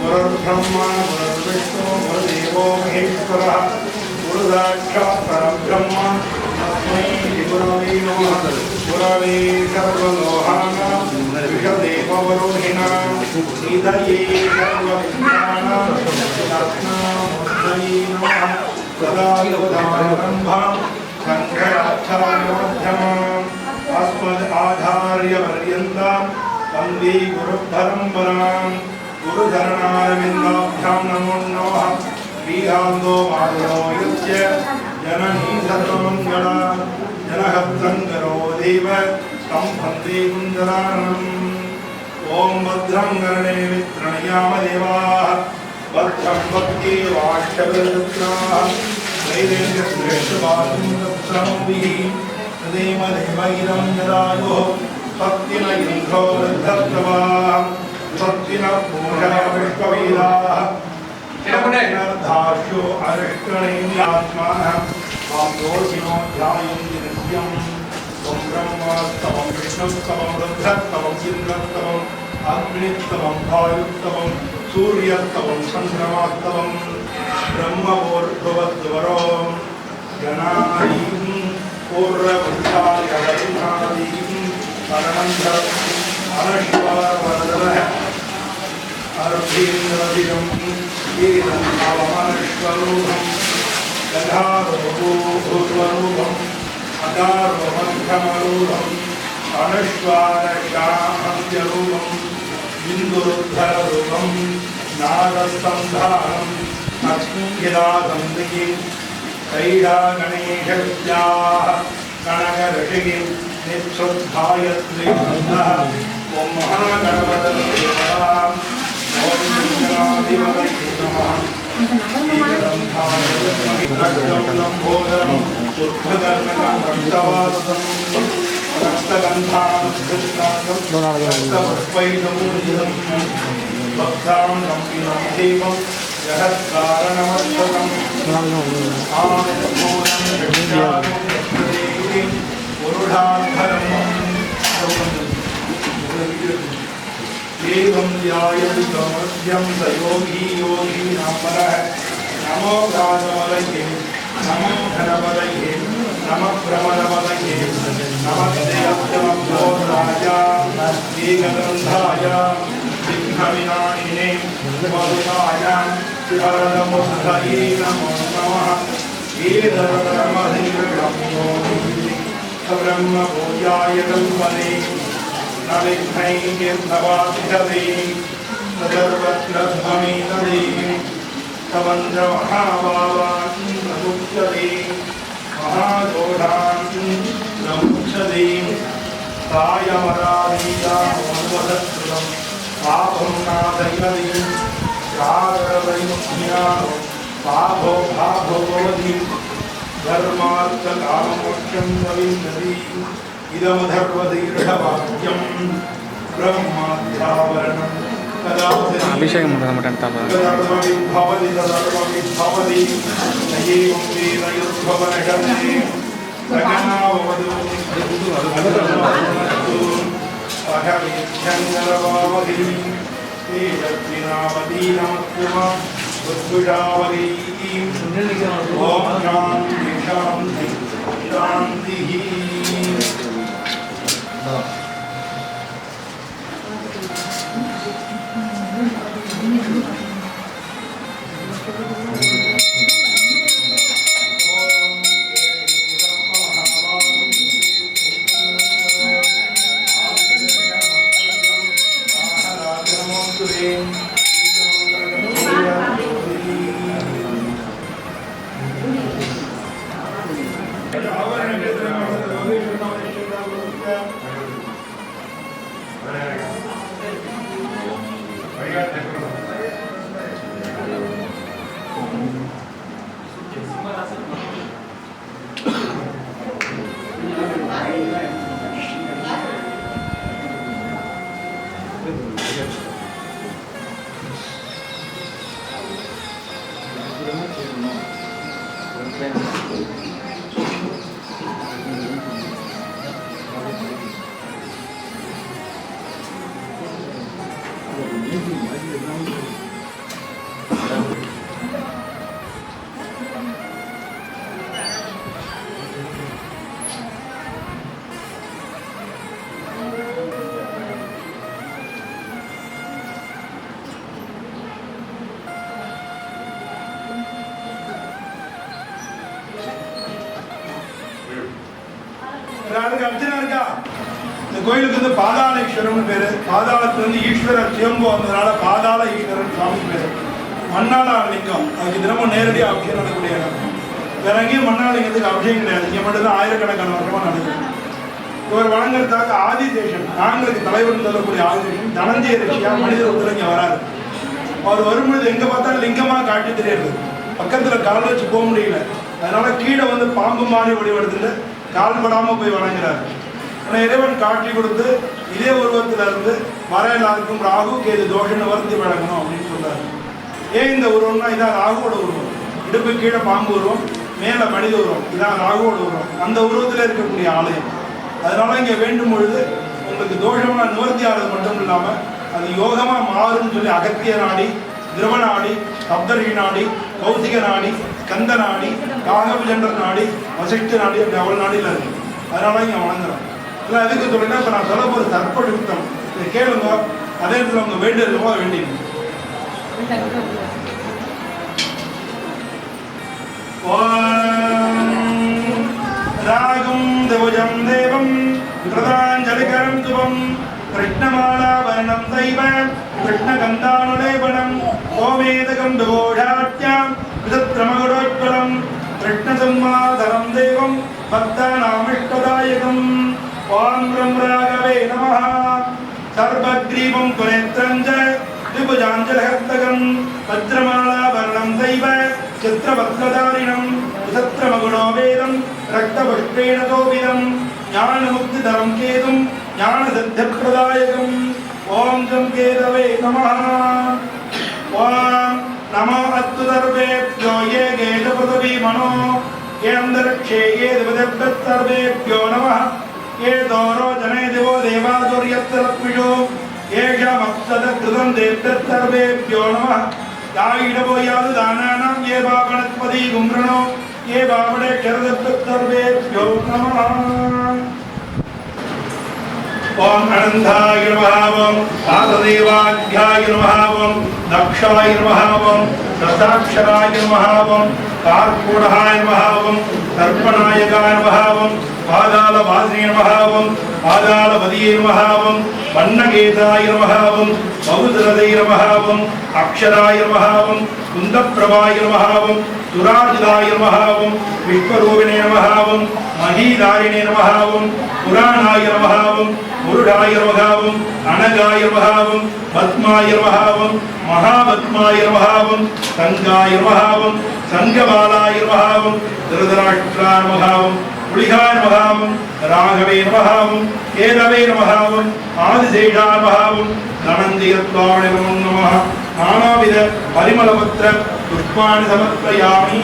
गुरुर्ब्रह्मा गुरुर्विष्णु गुरुदेवो महेश्वरः गुरुसाक्षात् परब्रह्म तस्मै गुरवे नमः। गुरवे सर्वलोकानां विषदेववरोहिणां निधये सर्वविद्यानां तस्मै नमः। सदाशिवसमारम्भां शङ्कराचार्यमध्यमाम् अस्मदाचार्यपर्यन्तां वन्दे गुरुपरम्परां। गुरुचरणारविन्दाभ्यां नमो नमः। श्रीकान्तो माधवो यस्य जननी सर्वमङ्गला जनहस्तं करो देव तं वन्दे कुञ्जराननम्। ॐ भद्रं कर्णे वितृणयाम देवाः भद्रं भक्तिवाष्टभद्राः दैवेन्द्रश्रेष्ठवासुन्दत्रमभिः देवदेवैरं जरायुः भक्तिन इन्द्रो वृद्धत्तवाः भक्तिन पूषा पुष्पवेदाः नर्धार्यो अरिष्टनेन्द्रात्मानः वाम्योषिणो ध्यायन्ति नित्यं त्वं ब्रह्मस्तवं विष्णुस्तवं रुद्रस्तवं इन्द्रस्तवं अग्निस्तवं वायुस्तवं सूर्यस्तवं चन्द्रमास्तवं ब्रह्मभूर्भुवद्वरो गणादीं पूर्वपुरुषाय वरुणादीं परमन्त्रम् अनश्वरवरदः अर्धेन्द्रदिनं येदं भावमनश्वरूपं गन्धारूपं अदारूपमध्यमरूपम् अनश्वारशामन्त्यरूपं बिन्दुरुद्धररूपं नागसन्धानम् अग्निदासन्दिः कैडा गणेशविद्याः कनकऋषिः निःशुद्धायत्रिबन्धः ॐ महागणपतये नमः। ॐ गणाधिपतये नमः। लम्बोदरं दुर्भदर्शनं रक्तवासं रक्तगन्धां रक्तपुष्पैदमूर्जितं भक्तां नम्बिनं देवं जगत्कारणमस्तकम् एवं ध्यायति समर्थ्यं स योगी योगी नामरः। नमो गाजवलये नमो धनवलये नमः भ्रमरवलये नमः देवभ्योराय वेगगन्धाय विघ्नविनाशिने वरुणाय वरदमुद्धये नमो नमः। ब्रह्मभूयाय कल्पने न विघ्नैर्भवाप्स्यते सर्वत्र ध्वमितदे तवन्द्रमहाभावान् प्रमुच्यते महादोषान् प्रमुच्यते कायमराधीयामोन्वसत्कृतं पापं नाशयति सागरवैमुख्या पापो भाभो भवति धर्मार्थकाममोक्षं विन्दति इदमधर्वदीर्घवाक्यं ब्रह्माध्यावरणं அபிஷேகம் பண்ணுறது भवति तदर्वविद्भवति न एवं वेद युद्भवनशते सगनाववतु अहमेध्यङ्गरवावधि तेजस्विनावती नमस्कृमा उद्भुषावती ॐ शान्ति शान्ति शान्तिः। அதுக்கு அர்ச்சனை இருக்கா? இந்த கோயிலுக்கு வந்து பாதாளேஸ்வரம்னு பேரு. பாதாளத்துல இருந்து ஈஸ்வரர் சிவம்பு வந்ததுனால பாதாள ஈஸ்வரன் சுவாமி பேரு. மண்ணாள லிங்கம், அதுக்கு தினமும் நேரடியாக அபிஷேகம் நடக்கக்கூடிய இடம். வேற எங்கேயும் மண்ணாளிங்கத்துக்கு அபிஷேகம் கிடையாது, இங்கே மட்டும்தான் ஆயிரக்கணக்கான வருஷமா நடக்குது. இவர் வழங்குறதுக்காக ஆதிசேஷன், நாங்களுக்கு தலைவர் சொல்லக்கூடிய ஆதிசேஷன் தனஞ்சய ரிஷியா மனித உடல் இங்கே வராது. அவர் வரும்பொழுது எங்க பார்த்தாலும் லிங்கமா காட்டி தெரியாது, பக்கத்துல கால் வச்சு போக முடியல. அதனால கீழே வந்து பாம்பு மாதிரி வடிவெடுத்துட்டு கால் படாம போய் வணங்குறாரு. ஆனால் இறைவன் காட்சி கொடுத்து இதே உருவத்துல இருந்து வர எல்லாருக்கும் ராகு கேது தோஷன்னு வருத்தி வழங்கணும் அப்படின்னு சொல்றாரு. ஏன் இந்த உருவம்னா இதான் ராகுவோட உருவம். இடுப்பு கீழே பாம்பு உருவம், மேல மனித உருவம், இதான் ராகுவோட உருவம். அந்த உருவத்துல இருக்கக்கூடிய ஆலயம். அதனால இங்க வேண்டும் பொழுது உங்களுக்கு தோஷமா நிவர்த்தி ஆகிறது மட்டும் இல்லாம அது யோகமா மாறும்னு சொல்லி அகத்திய நாடி, திரவ நாடி, சப்தர்ஷி நாடி, கௌசிக நாடி, ஸ்கந்த நாடி, காகபுஜண்டர் நாடி, வசிஷ்ட நாடி, அப்படி அவள் நாடியில் இருக்கு. அதனால இங்க வணங்குறோம். இல்லை எதுக்கு சொல்லினா இப்போ நான் சொல்ல போகிற சர்ப்ப யுக்தம் இதை கேளுங்க. அதே இடத்துல அவங்க வேண்டி இருக்கமோ வேண்டிங்க. ராகும் தேவஜம் தேவம் கிருதாஞ்சலிகரம் துவம் கிருஷ்ணமாலாபரணம் சைவ கிருஷ்ணகந்தானுலேபனம் கோமேதகம் விவோஷாட்யாம் விதத்ரமகுடோஜ்வலம் கிருஷ்ணசம்மாதரம் தேவம் பக்தானாமிஷ்டதாயகம். ஓம் ரம் ராகவே நமः. சர்வக்ரீவம் குநேத்ரஞ்ச திபுஜாஞ்சலஹஸ்தகம் வஜ்ரமாலாபரணம் சைவ சித்திரபத்ரதாரிணம் விதத்ரமகுடோ வேதம் ரக்தபுஷ்பேண தோபிதம் ஞானமுக்திதரம் கேதும் ஞானசித்திப்பிரதாயகம். ஓம் கம் கேதவே நமः. ஓம் நமோ அஸ்து சர்வேभ्यो ये கேதபதவி மனோ ये अन्तरिक्षे ये दिवदेभ्यः सर्वेभ्यो नमः. ये दौरो जने दिवो देवादुर्यत्तरत्मिषो येषामप्सदकृतं देभ्यः सर्वेभ्यो नमः. यायिडवो यादु दानानां ये वागणत्पदी गुम्रणो ये वावडे क्षरदेभ्यः सर्वेभ्यो नमः. ओम अनंताय नमः. ओम वासुदेवाख्याय नमः. ओम दक्षाय नमः. ओम दशाक्षराय नमः. ओम कार्कोडहाय नमः. ओम दर्पणायकाय नमः. ओम पादालवासिने नमः. ओम पादालपदिये नमः. ओम वन्नकेताय नमः. ओम बहुदरदये नमः. ओम अक्षराय नमः. ओम कुन्दप्रभाय नमः. ओम सुराजिताय नमः. ओम विश्वरूपिणे नमः. ओम महीदारिणे नमः. ओम पुराणाय नमः. ओम पुरुषाय नमः. ओम अनगाय नमः. ओम पद्माय नमः. ओम महापद्माय नमः. ओम संगाय नमः. ओम संगमालाय नमः. ओम धृतराष्ट्राय नमः. ओम पुलिहाय नमः. ओम राघवे नमः. ओम केशवे नमः. ओम आदिशेषाय नमः. ओम धनञ्जयत्वाय नमः. नानाविध परिमलपत्र पुष्पाणि समर्पयामि.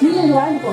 நீங்க வாங்கிக்கோ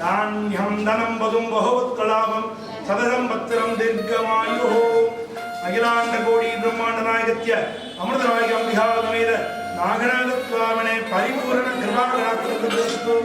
धान्यं धनं वधुं बहुवत्कलाभं सदसं भक्तिरं दीर्घमायुः अखिलाण्डकोटि ब्रह्माण्डनायकस्य अमृतराय अम्बिकासमेत नागराजस्वामिने परिपूर्ण कृपाकटाक्षस्तु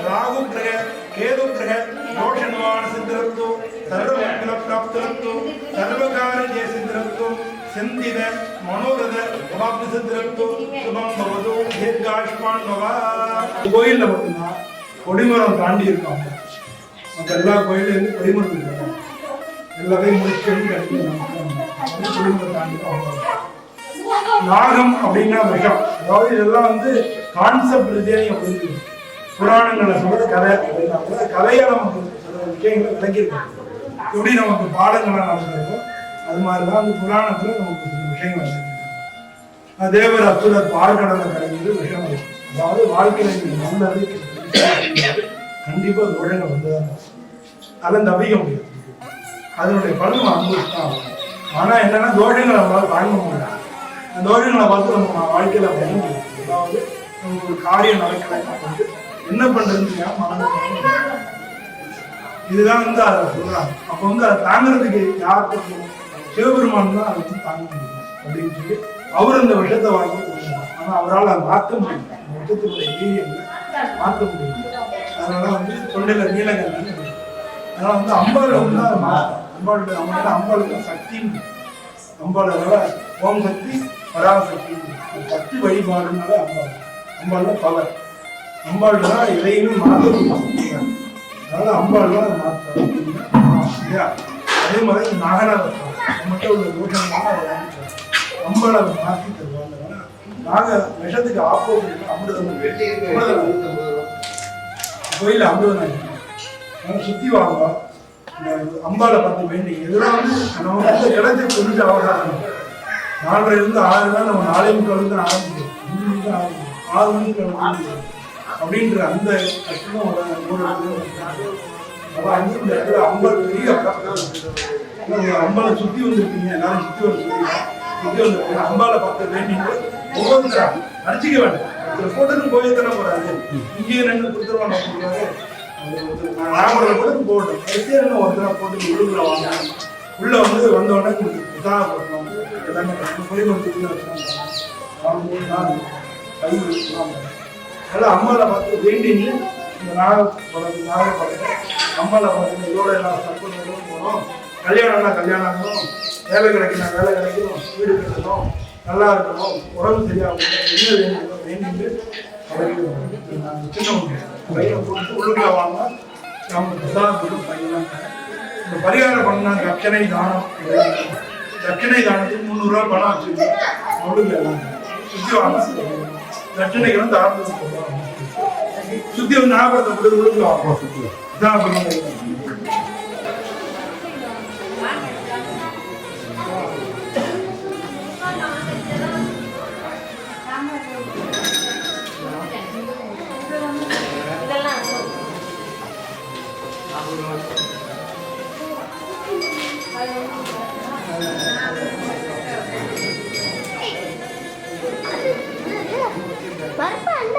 राहुग्रह केतुग्रह दोषनिवारणसिद्धिरस्तु सर्वमङ्गलप्राप्तिरस्तु सर्वकार्यसिद्धिरस्तु सिन्धिद मनोरथ अवाप्तिसिद्धिरस्तु शुभं भवतु दीर्घायुष्मान् भव கோயில்ல பார்த்தீங்கன்னா கொடிமரம் தாண்டி இருக்காங்க மற்ற எல்லா கோயிலையும் கொடிமரம் இருக்காங்க எல்லாத்தையும் முடிச்சு கொடிமரம் தாண்டி நாகம் அப்படின்னா விஷம் அதாவது இதெல்லாம் வந்து கான்செப்ட் ரீதியாக புரிஞ்சு புராணங்களை சொல்ற கதை அப்படின்னா கூட கதையை நமக்கு சில விஷயங்களை விளக்கியிருக்காங்க எப்படி நமக்கு பாடங்கள்லாம் நடந்திருக்கோம் அது மாதிரிதான் அந்த புராணத்துல நமக்கு சில விஷயங்கள் விளக்கியிருக்காங்க தேவர் அசுரர் பார்க்கடலை கடைந்து விஷயம் அதாவது வாழ்க்கையில நல்லது கண்டிப்பா தோழங்கள் வந்துதான் அதெல்லாம் தவிக்க முடியாது அதனுடைய பலன் அனுபவிச்சுதான் ஆனா என்னன்னா தோஷங்களை நம்மளால வாங்க முடியாது அந்த தோஷங்களை பார்த்து நம்ம வாழ்க்கையில பண்ண முடியாது அதாவது நமக்கு ஒரு காரியம் நடக்கலைன்னா என்ன பண்றதுன்னு மனதில் இதுதான் வந்து அதை சொல்றாங்க அப்ப வந்து அதை தாங்கிறதுக்கு யார் பண்ணணும் சிவபெருமான் தான் அதை வந்து தாங்க முடியும் அப்படின்னு சொல்லி அவர் அந்த விஷத்தை வாங்கி கொடுக்கணும் ஆனா அவரால் அதை மாற்ற முடியும் விஷத்தினுடைய வீரியங்களை மாற்ற முடியும் அதனால வந்து தொண்டையில நீலகண்டன் அதனால வந்து அம்பாவை வந்து அதை மாற்ற அம்பாளுக்கு சக்தி அம்பாளால ஓம் சக்தி பராசக்தி சக்தி வழிபாடுனால அம்பாள்ல பவர் அம்பாள் தான் எதையுமே மாற்ற அதனால அம்பாள் தான் மாற்றம் இல்லையா? அதே மாதிரி நாகநாதர் மட்டும் உள்ள தோஷங்கள்லாம் அம்பாள் அதை மாற்றி தருவாங்க. நாக விஷத்துக்கு ஆப்போசிட் அமிர்தம் கோயில் அமிர்தம் சுத்தி வாங்க அம்பாளை பார்த்து வேண்டி எதுனா நம்ம வந்து கிடைச்ச கொஞ்சம் அவகாசம் 4:30 6 தான் நம்ம 4:45 ஆரம்பிக்கும் 6 மணிக்கு அப்படின்ற அந்த கஷ்டம் ஒரு இந்த இடத்துல அம்பாள் பெரிய அம்பாளை சுத்தி வந்துருக்கீங்க எல்லாரும் சுத்தி வந்துருக்கீங்க அம்பாளை பார்த்து வேண்டிட்டு ஒவ்வொருத்தரா அடிச்சுக்க வேண்டாம் போட்டதுக்கு போயத்தன போறாது இங்கேயே 2 கொடுத்துருவாங்க நாம கூட போட்டோம் கடைசியாக ஒருத்தரா போட்டு உள்ளுக்குள்ள வாங்க உள்ள வந்து வந்தோடனே உதாரணம் எல்லாமே பரிவர்த்தனை அதெல்லாம் அம்மாவை பார்த்து வேண்டின்னு இந்த நாகப்படத்தை அம்மாவை பார்த்து இதோட எல்லாம் சர்ப்பங்களும் போகணும் கல்யாணம்னா கல்யாணம் ஆகணும் வேலை கிடைக்கணும் வேலை கிடைக்கணும் வீடு கட்டணும் நல்லா இருக்கணும் உடம்பு சரியாகணும் என்ன வேண்டிட்டு சின்னவங்க பையனை போட்டு உள்ளுக்குள்ள வாங்க நம்ம பிரசாதத்துக்கு பையன் இந்த பரிகாரம் பண்ணா தட்சணை தானம் தட்சணை தானத்துக்கு 300 ரூபா பணம் வச்சுருக்கோம் அவளுக்கு எல்லாம் சுத்தி வாங்க தட்சணைக்கு வந்து ஆரம்பிச்சு சுத்தி வந்து ஞாபகத்தை உள்ளுக்குள்ள வாங்க இதான் பண்ண பருப்பு அந்த